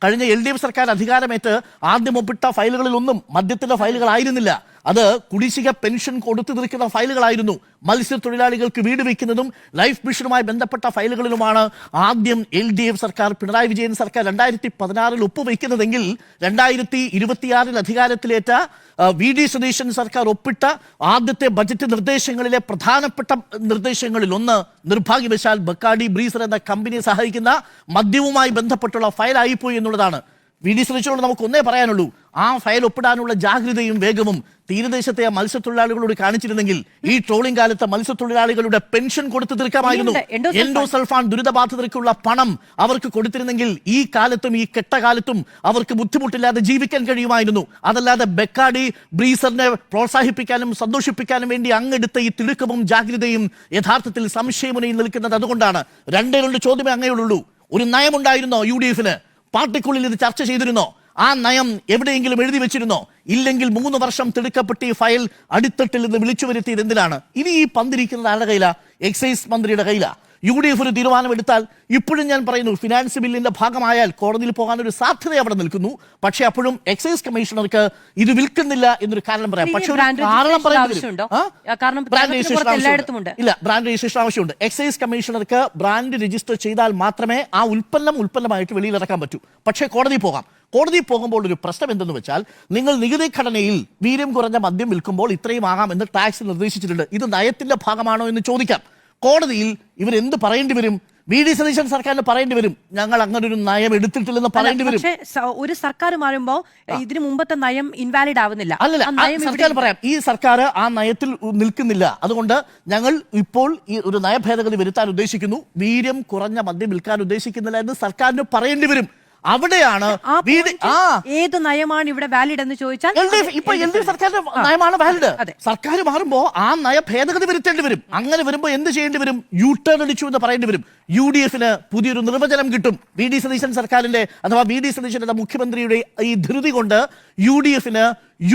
കഴിഞ്ഞ LDF സർക്കാർ അധികാരമേറ്റ് ആദ്യം ഒപ്പിട്ട ഫയലുകളിലൊന്നും മദ്യത്തിന്റെ ഫയലുകളായിരുന്നില്ല. അത് കുടിശ്ശിക പെൻഷൻ കൊടുത്തു തീർക്കുന്ന ഫയലുകളായിരുന്നു. മത്സ്യത്തൊഴിലാളികൾക്ക് വീട് വയ്ക്കുന്നതും ലൈഫ് മിഷനുമായി ബന്ധപ്പെട്ട ഫയലുകളിലുമാണ് ആദ്യം LDF സർക്കാർ, പിണറായി വിജയൻ സർക്കാർ 2016 ഒപ്പുവയ്ക്കുന്നതെങ്കിൽ 2026 അധികാരത്തിലേറ്റ VD സതീശൻ സർക്കാർ ഒപ്പിട്ട ആദ്യത്തെ ബജറ്റ് നിർദ്ദേശങ്ങളിലെ പ്രധാനപ്പെട്ട നിർദ്ദേശങ്ങളിൽ ഒന്ന് നിർഭാഗ്യവശാൽ ബക്കാഡി ബ്രീസർ എന്ന കമ്പനിയെ സഹായിക്കുന്ന മദ്യവുമായി ബന്ധപ്പെട്ടുള്ള ഫയലായിപ്പോയി എന്നുള്ളതാണ്. VD സതീശനോട് നമുക്ക് ഒന്നേ പറയാനുള്ളൂ, ആ ഫയൽ ഒപ്പിടാനുള്ള ജാഗ്രതയും വേഗവും തീരദേശത്തെ മത്സ്യത്തൊഴിലാളികളോട് കാണിച്ചിരുന്നെങ്കിൽ ഈ ട്രോളിംഗ് കാലത്ത് മത്സ്യത്തൊഴിലാളികളുടെ പെൻഷൻ കൊടുത്തു തീർക്കാമായിരുന്നു. എൻഡോസൾഫാൻ ദുരിതബാധിതർക്കുള്ള പണം അവർക്ക് കൊടുത്തിരുന്നെങ്കിൽ ഈ കാലത്തും ഈ കെട്ടകാലത്തും അവർക്ക് ബുദ്ധിമുട്ടില്ലാതെ ജീവിക്കാൻ കഴിയുമായിരുന്നു. അതല്ലാതെ ബക്കാഡി ബ്രീസറിനെ പ്രോത്സാഹിപ്പിക്കാനും സന്തോഷിപ്പിക്കാനും വേണ്ടി അങ്ങെടുത്ത ഈ തിടുക്കവും ജാഗ്രതയും യഥാർത്ഥത്തിൽ സംശയമുനയിൽ നിൽക്കുന്നത് അതുകൊണ്ടാണ്. രണ്ടേ രണ്ട് ചോദ്യമേ അങ്ങനെയുള്ളൂ. ഒരു നയമുണ്ടായിരുന്നോ UDF-ന്? പാർട്ടിക്കുള്ളിൽ ഇത് ചർച്ച ചെയ്തിരുന്നോ? ആ നയം എവിടെയെങ്കിലും എഴുതി വെച്ചിരുന്നോ? ഇല്ലെങ്കിൽ 3 വർഷം തിടുക്കപ്പെട്ട് ഈ ഫയൽ അടിത്തട്ടിൽ നിന്ന് വിളിച്ചു വരുത്തിയത് എന്തിനാണ്? ഇനി ഈ പന്തിരിക്കുന്നത് ആരുടെ കയ്യിലാ? എക്സൈസ് മന്ത്രിയുടെ കയ്യിലാ. UDF ഒരു തീരുമാനമെടുത്താൽ, ഇപ്പോഴും ഞാൻ പറയുന്നു, ഫിനാൻസ് ബില്ലിന്റെ ഭാഗമായാൽ കോടതിയിൽ പോകാനൊരു സാധ്യത അവിടെ നിൽക്കുന്നു. പക്ഷെ അപ്പോഴും എക്സൈസ് കമ്മീഷണർക്ക് ഇത് വിൽക്കുന്നില്ല എന്നൊരു കാരണം പറയാം. പക്ഷെ കാരണം ഇല്ല, ബ്രാൻഡ് രജിസ്ട്രേഷൻ ആവശ്യമുണ്ട്. എക്സൈസ് കമ്മീഷണർക്ക് ബ്രാൻഡ് രജിസ്റ്റർ ചെയ്താൽ മാത്രമേ ആ ഉൽപ്പന്നമായിട്ട് വെളിയിലിറക്കാൻ പറ്റൂ. പക്ഷേ കോടതി പോകുമ്പോൾ ഒരു പ്രശ്നം എന്തെന്ന് വെച്ചാൽ, നിങ്ങൾ നികുതി ഘടനയിൽ വീര്യം കുറഞ്ഞ മദ്യം വിൽക്കുമ്പോൾ ഇത്രയും ആകാമെന്ന് ടാക്സ് നിർദ്ദേശിച്ചിട്ടുണ്ട്. ഇത് നയത്തിന്റെ ഭാഗമാണോ എന്ന് ചോദിക്കാം. കോടതിയിൽ ഇവരെന്ത് പറയേണ്ടി വരും? VD സതീശൻ സർക്കാരിന് പറയേണ്ടി വരും, ഞങ്ങൾ അങ്ങനെ ഒരു നയം എടുത്തിട്ടില്ലെന്ന് പറയേണ്ടി വരും. ഒരു സർക്കാർ മാറുമ്പോ ഇതിന് മുമ്പത്തെ നയം ഇൻവാലിഡ് ആവുന്നില്ല. സർക്കാർ പറയാം, ഈ സർക്കാർ ആ നയത്തിൽ നിൽക്കുന്നില്ല, അതുകൊണ്ട് ഞങ്ങൾ ഇപ്പോൾ ഈ ഒരു നയഭേദഗതി വരുത്താൻ ഉദ്ദേശിക്കുന്നു, വീര്യം കുറഞ്ഞ മദ്യം വിൽക്കാൻ ഉദ്ദേശിക്കുന്നില്ല എന്ന് സർക്കാരിന് പറയേണ്ടി വരും. അവിടെയാണ് ഏത് നയമാണ് ഇവിടെ വാലിഡ് എന്ന് ചോദിച്ചാൽ ഇപ്പൊ LDF സർക്കാരിന്റെ നയമാണ് വാലിഡ്. സർക്കാർ മാറുമ്പോ ആ നയ ഭേദഗതി വരുത്തേണ്ടി വരും. അങ്ങനെ വരുമ്പോ എന്ത് ചെയ്യേണ്ടി വരും? U-turn അടിച്ചു എന്ന് പറയേണ്ടി വരും. UDF-ന് പുതിയൊരു നിർവചനം കിട്ടും. VD സതീശൻ സർക്കാരിന്റെ അഥവാ VD സതീശൻ എന്ന മുഖ്യമന്ത്രിയുടെ ഈ ധൃതി കൊണ്ട് UDF-ന്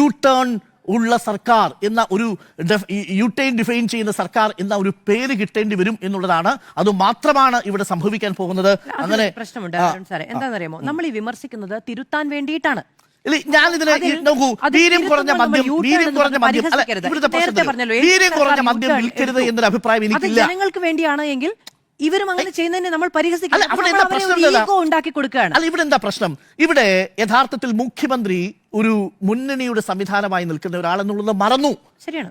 U-turn ഉള്ള സർക്കാർ എന്ന ഒരു യുടേൺ ഡിഫൈൻ ചെയ്യുന്ന സർക്കാർ എന്ന ഒരു പേര് കിട്ടേണ്ടി വരും എന്നുള്ളതാണ്. അത് മാത്രമാണ് ഇവിടെ സംഭവിക്കാൻ പോകുന്നത്. അങ്ങനെ പ്രശ്നമുണ്ട് എന്താണെന്നറിയാമോ, നമ്മൾ ഈ വിമർശിക്കുന്നത് തിരുത്താൻ വേണ്ടിയിട്ടാണ്. ഞാനിതിനെ നോക്കൂ, വീര്യം കുറഞ്ഞ മദ്യം വിൽക്കരുത് എന്നൊരു അഭിപ്രായം എനിക്കില്ല. ജനങ്ങൾക്ക് വേണ്ടിയാണ് എങ്കിൽ ഇവരും അങ്ങനെ ചെയ്യുന്നതിനെ നമ്മൾ പരിഹസിക്കണം. ഇവിടെ എന്താ പ്രശ്നം? ഇവിടെ യഥാർത്ഥത്തിൽ മുഖ്യമന്ത്രി ഒരു മുന്നണിയുടെ സംവിധാനമായി നിൽക്കുന്ന ഒരാളെന്നുള്ളത് മറന്നു. ശരിയാണ്.